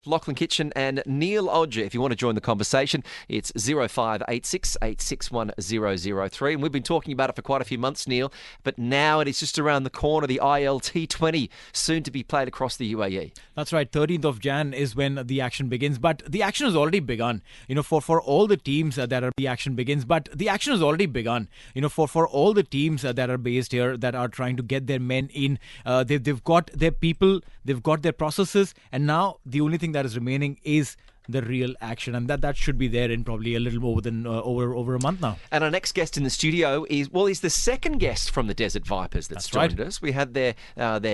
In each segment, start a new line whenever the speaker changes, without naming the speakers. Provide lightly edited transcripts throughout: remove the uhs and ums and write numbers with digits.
Lachlan Kitchen and Neil Odger. If you want to join the conversation, it's 0586 861003. And we've been talking about it for quite a few months, Neil, but now it is just around the corner, the ILT20, soon to be played across the UAE.
That's right, 13th of Jan is when the action begins, but the action has already begun. For all the teams the action begins, but the action has already begun. For all the teams that are based here, that are trying to get their men in, they've got their people, they've got their processes, and now the only thing that is remaining is the real action, and that should be there in probably a little more than over a month now.
And our next guest in the studio is the second guest from the Desert Vipers that's joined us. We had their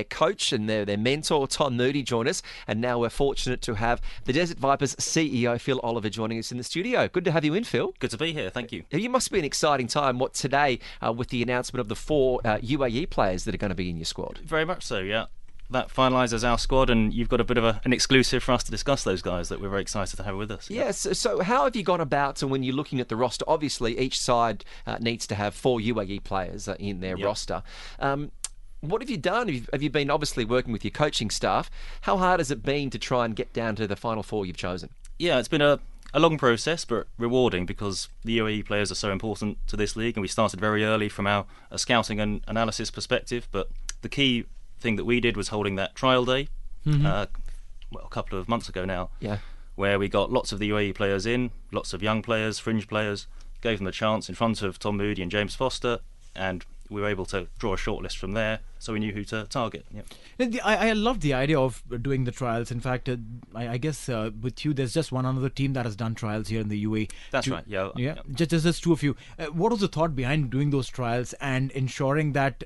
coach and their mentor Tom Moody join us, and now we're fortunate to have the Desert Vipers CEO Phil Oliver joining us in the studio. Good to have you in, Phil.
Good to be here, thank you.
You must be an exciting time today with the announcement of the 4 UAE players that are going to be in your squad.
Very much so, yeah. That finalises our squad, and you've got a bit of an exclusive for us to discuss those guys that we're very excited to have with us.
Yes. So how have you gone about, when you're looking at the roster? Obviously, each side needs to have 4 UAE players in their roster. What have you done? Have you been obviously working with your coaching staff? How hard has it been to try and get down to the final 4 you've chosen?
Yeah, it's been a long process, but rewarding, because the UAE players are so important to this league, and we started very early from our scouting and analysis perspective. But the key thing that we did was holding that trial day a couple of months ago now, where we got lots of the UAE players in, lots of young players, fringe players, gave them a chance in front of Tom Moody and James Foster, and we were able to draw a shortlist from there, so we knew who to target.
I love the idea of doing the trials. In fact, I guess with you, there's just one another team that has done trials here in the UAE.
That's right, yeah.
Just 2 of you. What was the thought behind doing those trials and ensuring that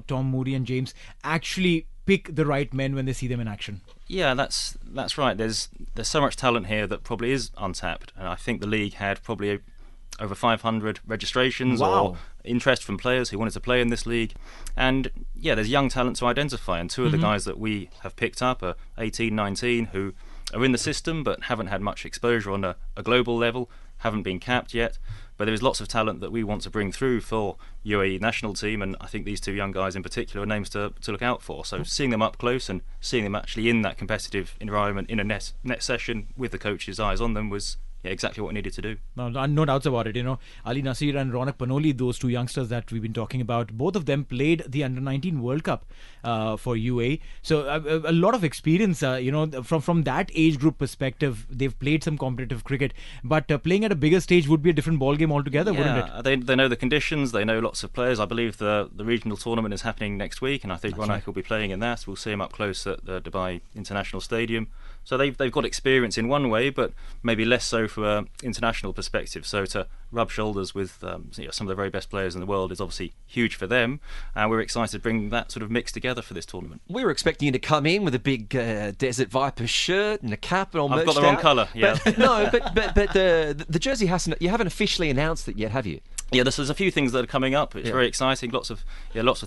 Tom Moody and James actually pick the right men when they see them in action?
Yeah, that's right. There's so much talent here that probably is untapped, and I think the league had probably over 500 registrations or interest from players who wanted to play in this league. And there's young talent to identify, and 2 of the guys that we have picked up are 18, 19, who are in the system but haven't had much exposure on a global level, haven't been capped yet. But there is lots of talent that we want to bring through for UAE national team, and I think these 2 young guys in particular are names to look out for. So seeing them up close and seeing them actually in that competitive environment in a net session with the coach's eyes on them was exactly what we needed to do.
No doubts about it. Ali Nasir and Ronak Panoli, those 2 youngsters that we've been talking about, both of them played the Under-19 World Cup for UAE. So a lot of experience, from that age group perspective. They've played some competitive cricket, but playing at a bigger stage would be a different ballgame altogether, wouldn't
it? They know the conditions, they know lots of players. I believe the regional tournament is happening next week, and I think Ronak will be playing in that. We'll see him up close at the Dubai International Stadium. So they've got experience in one way, but maybe less so from an international perspective. So to rub shoulders with some of the very best players in the world is obviously huge for them, and we're excited to bring that sort of mix together for this tournament.
We were expecting you to come in with a big Desert Vipers shirt and a cap and all merched out.
I've got the wrong colour, yeah.
But the jersey you haven't officially announced it yet, have you?
Yeah, there's a few things that are coming up. It's very exciting. Lots of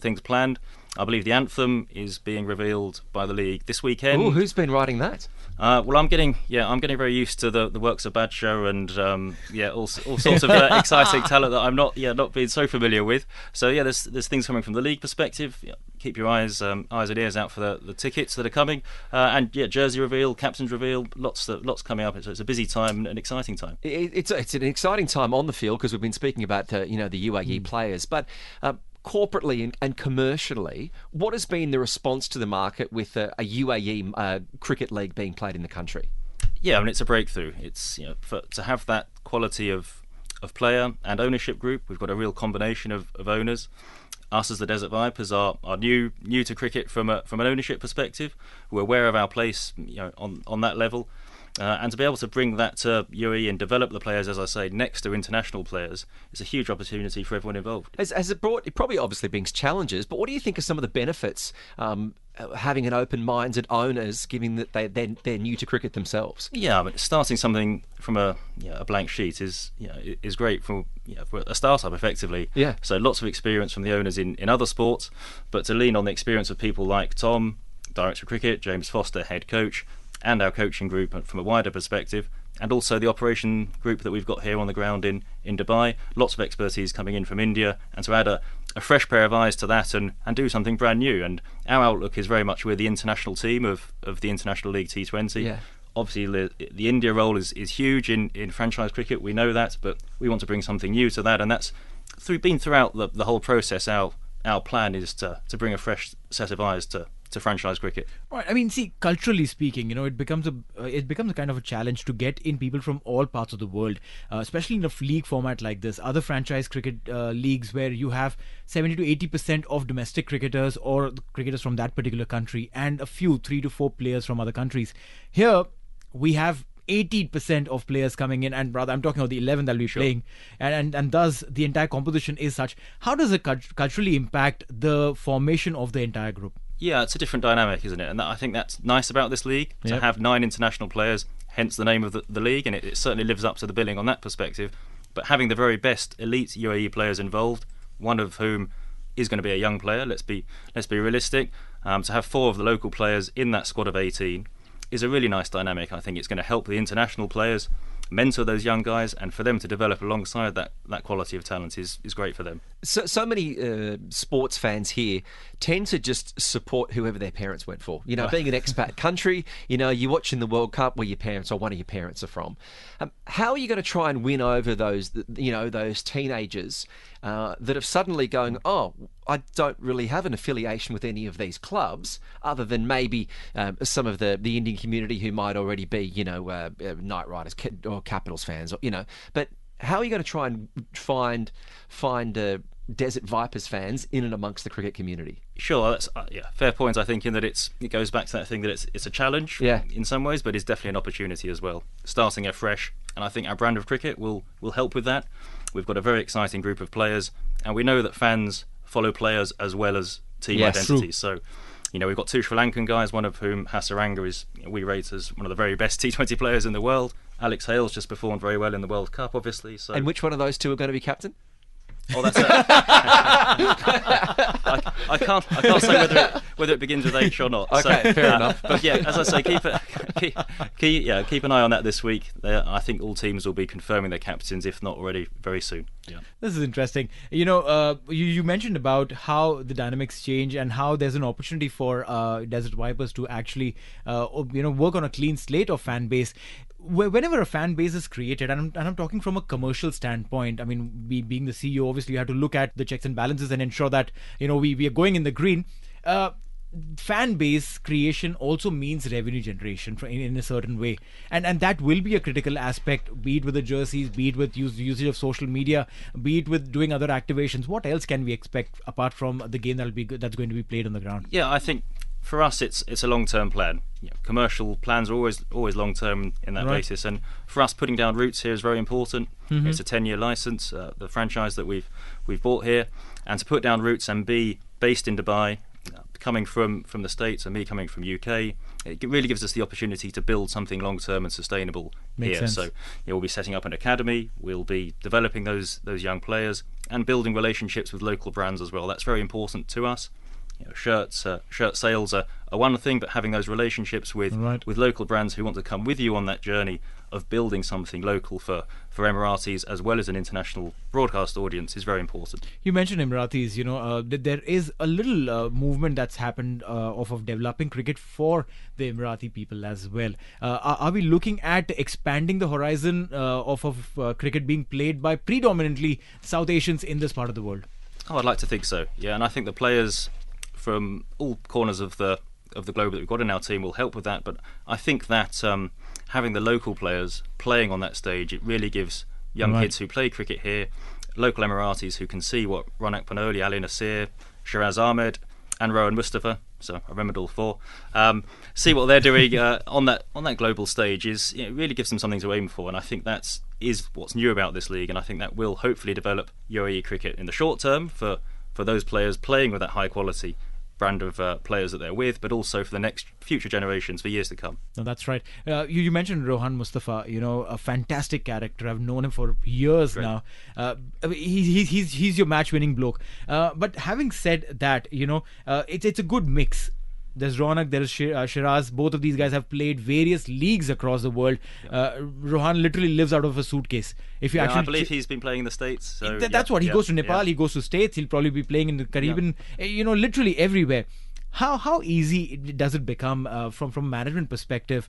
things planned. I believe the anthem is being revealed by the league this weekend.
Oh, who's been writing that?
Well, I'm getting very used to the works of Badshaw and all sorts of exciting talent that I'm not being so familiar with. So there's things coming from the league perspective. Keep your eyes and ears out for the tickets that are coming, and jersey reveal, captain's reveal, lots coming up. It's a busy time, an exciting time.
It's an exciting time on the field, because we've been speaking about the UAE players, but corporately and commercially, what has been the response to the market with a UAE cricket league being played in the country?
Yeah, I mean, it's a breakthrough. It's to have that quality of player and ownership group. We've got a real combination of owners. Us as the Desert Vipers are new to cricket from an ownership perspective. We're aware of our place, on that level. And to be able to bring that to UAE and develop the players, as I say, next to international players, is a huge opportunity for everyone involved.
Has it brought, it probably obviously brings challenges, but what do you think are some of the benefits having an open-minded owners, given that they're new to cricket themselves?
Yeah, but starting something from a blank sheet is great for a startup, effectively.
Yeah.
So lots of experience from the owners in other sports, but to lean on the experience of people like Tom, Director of Cricket, James Foster, Head Coach, and our coaching group from a wider perspective, and also the operation group that we've got here on the ground in Dubai. Lots of expertise coming in from India, and to add a fresh pair of eyes to that and do something brand new. And our outlook is very much we're the international team of the International League T20.
Yeah.
Obviously, the India role is huge in franchise cricket. We know that, but we want to bring something new to that, and that's been throughout the whole process. Our plan is to bring a fresh set of eyes to franchise cricket.
Right. I mean, see, culturally speaking, it becomes a kind of a challenge to get in people from all parts of the world, especially in a league format like this. Other franchise cricket leagues where you have 70 to 80% of domestic cricketers or cricketers from that particular country, and a few 3 to 4 players from other countries. Here, we have 80% of players coming in, and rather I'm talking about the 11 that will be playing, and thus the entire composition is such. How does it culturally impact the formation of the entire group?
Yeah, it's a different dynamic, isn't it? And I think that's nice about this league, to have 9 international players, hence the name of the league, and it certainly lives up to the billing on that perspective. But having the very best elite UAE players involved, one of whom is going to be a young player, let's be realistic, to have 4 of the local players in that squad of 18 is a really nice dynamic. I think it's going to help the international players mentor those young guys, and for them to develop alongside that quality of talent is great for them.
So many sports fans here tend to just support whoever their parents went for. Being an expat country, you're watching the World Cup where your parents or one of your parents are from. How are you going to try and win over those teenagers that have suddenly going, oh, I don't really have an affiliation with any of these clubs other than maybe some of the Indian community who might already be, Knight Riders or Capitals fans, but how are you going to try and find Desert Vipers fans in and amongst the cricket community?
Sure, that's fair point. I think in that it goes back to that thing that it's a challenge in some ways, but it's definitely an opportunity as well. Starting afresh, and I think our brand of cricket will help with that. We've got a very exciting group of players, and we know that fans follow players as well as team identities.
True.
So, we've got 2 Sri Lankan guys, one of whom, Hasaranga, is we rate as one of the very best T20 players in the world. Alex Hale's just performed very well in the World Cup, obviously. So.
And which one of those 2 are going to be captain?
Oh, that's it. I can't say whether it begins with H or not.
Okay, fair enough.
But yeah, as I say, keep an eye on that this week. I think all teams will be confirming their captains, if not already, very soon. Yeah.
This is interesting. You mentioned about how the dynamics change and how there's an opportunity for Desert Vipers to actually work on a clean slate of fan base. Whenever a fan base is created, and I'm talking from a commercial standpoint, I mean, being the CEO, obviously you have to look at the checks and balances and ensure that we are going in the green. Fan base creation also means revenue generation in a certain way, and that will be a critical aspect, be it with the jerseys, be it with usage of social media, be it with doing other activations. What else can we expect apart from the game that's going to be played on the ground?
Yeah, I think for us it's a long-term plan. Commercial plans are always long-term in that basis, and for us putting down roots here is very important. It's a 10-year license, the franchise that we've bought here, and to put down roots and be based in Dubai, coming from the States and me coming from UK, it really gives us the opportunity to build something long-term and sustainable here.
Sense.
So we'll be setting up an academy, we'll be developing those young players and building relationships with local brands as well. That's very important to us. Shirt sales are one thing, but having those relationships with local brands who want to come with you on that journey of building something local for Emiratis as well as an international broadcast audience is very important.
You mentioned Emiratis. There is a little movement that's happened of developing cricket for the Emirati people as well. Are we looking at expanding the horizon of cricket being played by predominantly South Asians in this part of the world?
I'd like to think so. Yeah, and I think the players from all corners of the globe that we've got in our team will help with that. But I think that having the local players playing on that stage, it really gives young kids who play cricket here, local Emiratis who can see what Ronak Panoli, Ali Nasir, Shiraz Ahmed and Rohan Mustafa, so I remembered all 4, see what they're doing on that global stage. It really gives them something to aim for, and I think that is what's new about this league, and I think that will hopefully develop UAE cricket in the short term for those players playing with that high quality brand of players that they're with, but also for the next future generations for years to come.
No, that's right. You mentioned Rohan Mustafa, a fantastic character. I've known him for years now. He's your match-winning bloke. But having said that, it's a good mix. There's Ronak, there's Shiraz. Both of these guys have played various leagues across the world. Rohan literally lives out of a suitcase.
I believe he's been playing in the States. So
that's what he goes to Nepal. He goes to States. He'll probably be playing in the Caribbean. Literally everywhere. How easy does it become from a management perspective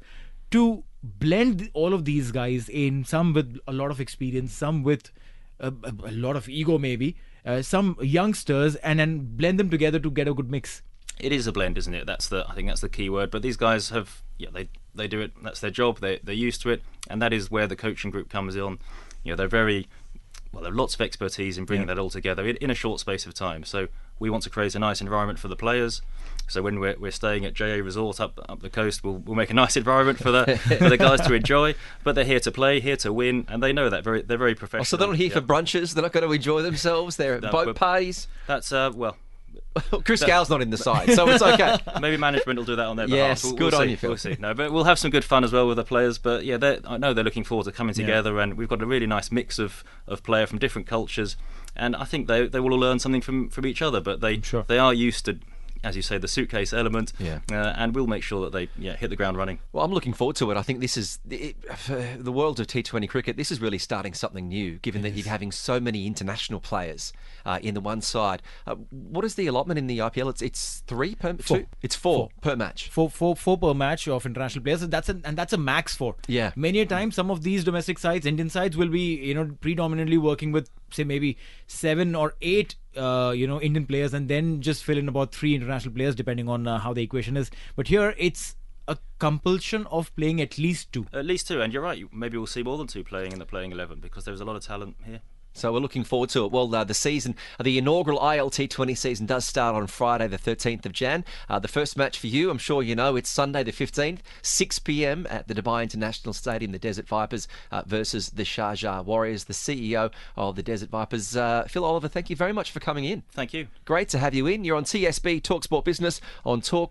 to blend all of these guys in, some with a lot of experience, some with a lot of ego maybe, some youngsters, and then blend them together to get a good mix.
It is a blend, isn't it? I think that's the key word. But these guys have, they do it. That's their job. They're used to it, and that is where the coaching group comes in. They're very well. They have lots of expertise in bringing that all together in a short space of time. So we want to create a nice environment for the players. So when we're staying at JA Resort up the coast, we'll make a nice environment for the guys to enjoy. But they're here to play, here to win, and they know that they're very professional.
So they're not here for brunches. They're not going to enjoy themselves. They're at boat parties.
That's
Chris Gow's not in the side, so it's okay.
Maybe management will do that on their behalf.
Yes, good on you, Phil.
We'll see. No, but we'll have some good fun as well with the players. But I know they're looking forward to coming together, and we've got a really nice mix of player from different cultures, and I think they will all learn something from each other. But they are used to, as you say, the suitcase element, and we'll make sure that they hit the ground running.
Well, I'm looking forward to it. I think this is for the world of T20 cricket. This is really starting something new, given that you're having so many international players in the one side. What is the allotment in the IPL? It's 3 per
four.
It's four per match.
Four per match of international players. That's a max 4.
Yeah.
Many a time, some of these domestic sides, Indian sides, will be predominantly working with, say, maybe 7 or 8 Indian players, and then just fill in about 3 international players depending on how the equation is. But here it's a compulsion of playing at least 2.
At least 2, and you're right. Maybe we'll see more than 2 playing in the playing 11 because there's a lot of talent here.
So we're looking forward to it. Well, the inaugural ILT20 season does start on Friday the 13th of Jan. The first match for you, I'm sure you know, it's Sunday the 15th, 6 p.m. at the Dubai International Stadium, the Desert Vipers versus the Sharjah Warriors. The CEO of the Desert Vipers, Phil Oliver, thank you very much for coming in.
Thank you.
Great to have you in. You're on TSB, TalkSport Business on Talk